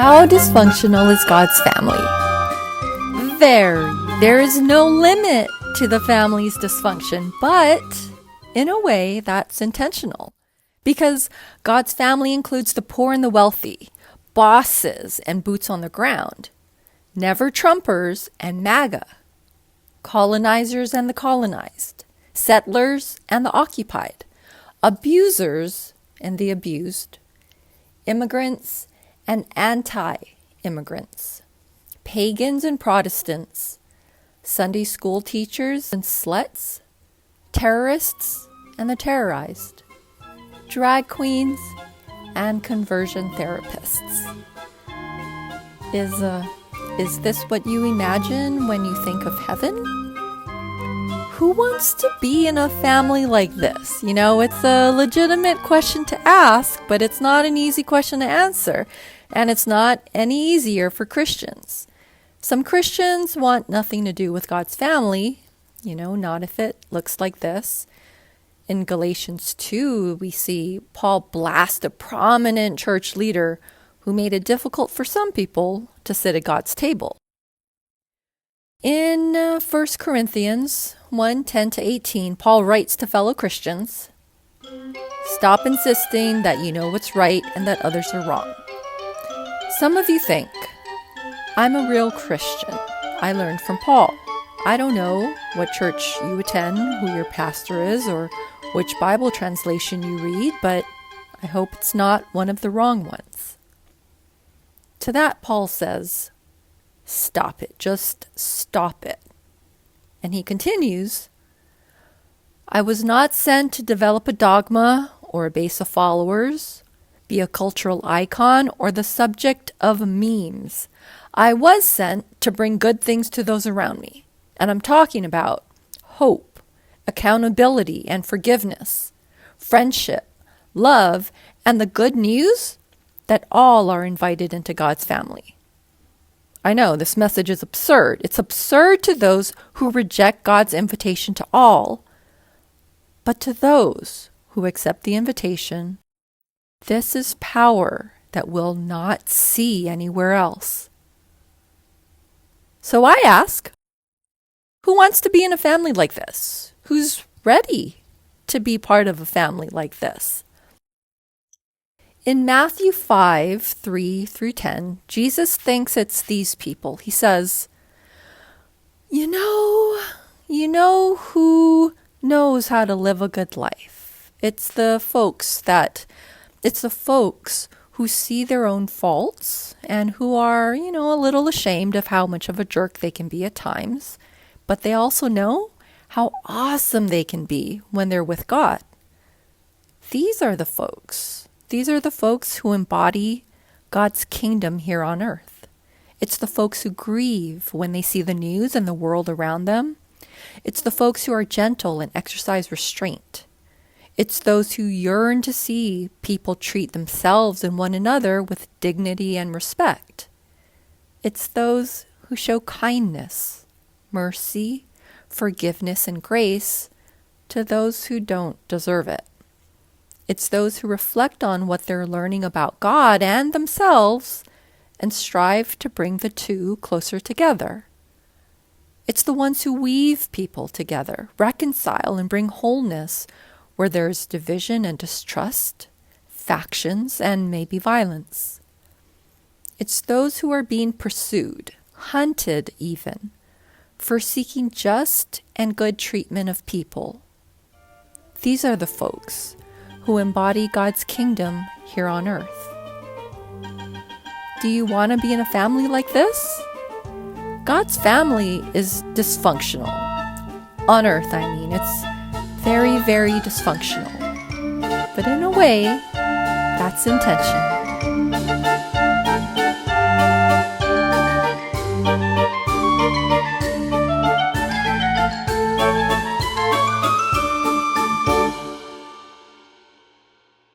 How dysfunctional is God's family? There is no limit to the family's dysfunction, but in a way that's intentional. Because God's family includes the poor and the wealthy, bosses and boots on the ground, never Trumpers and MAGA, colonizers and the colonized, settlers and the occupied, abusers and the abused, immigrants and anti-immigrants, pagans and Protestants, Sunday school teachers and sluts, terrorists and the terrorized, drag queens and conversion therapists. Is this what you imagine when you think of heaven? Who wants to be in a family like this? You know, it's a legitimate question to ask, but it's not an easy question to answer. And it's not any easier for Christians. Some Christians want nothing to do with God's family, not if it looks like this. In Galatians 2, we see Paul blast a prominent church leader who made it difficult for some people to sit at God's table. In 1 Corinthians 1:10-18, Paul writes to fellow Christians, "Stop insisting that you know what's right and that others are wrong. Some of you think, I'm a real Christian. I learned from Paul. I don't know what church you attend, who your pastor is, or which Bible translation you read, but I hope it's not one of the wrong ones." To that, Paul says, stop it. Just stop it. And he continues, "I was not sent to develop a dogma or a base of followers, be a cultural icon, or the subject of memes. I was sent to bring good things to those around me. And I'm talking about hope, accountability and forgiveness, friendship, love, and the good news that all are invited into God's family." I know this message is absurd. It's absurd to those who reject God's invitation to all. But to those who accept the invitation, this is power that we'll not see anywhere else. So I ask, who wants to be in a family like this? Who's ready to be part of a family like this? In Matthew 5:3-10, Jesus thinks it's these people. He says, You know who knows how to live a good life. It's the folks who see their own faults and who are, a little ashamed of how much of a jerk they can be at times, but they also know how awesome they can be when they're with God. These are the folks who embody God's kingdom here on earth. It's the folks who grieve when they see the news and the world around them. It's the folks who are gentle and exercise restraint. It's those who yearn to see people treat themselves and one another with dignity and respect. It's those who show kindness, mercy, forgiveness, and grace to those who don't deserve it. It's those who reflect on what they're learning about God and themselves and strive to bring the two closer together. It's the ones who weave people together, reconcile, and bring wholeness where there's division and distrust, factions, and maybe violence. It's those who are being pursued, hunted even, for seeking just and good treatment of people. These are the folks who embody God's kingdom here on earth. Do you want to be in a family like this? God's family is dysfunctional. On earth, it's very, very dysfunctional. But in a way, that's intention.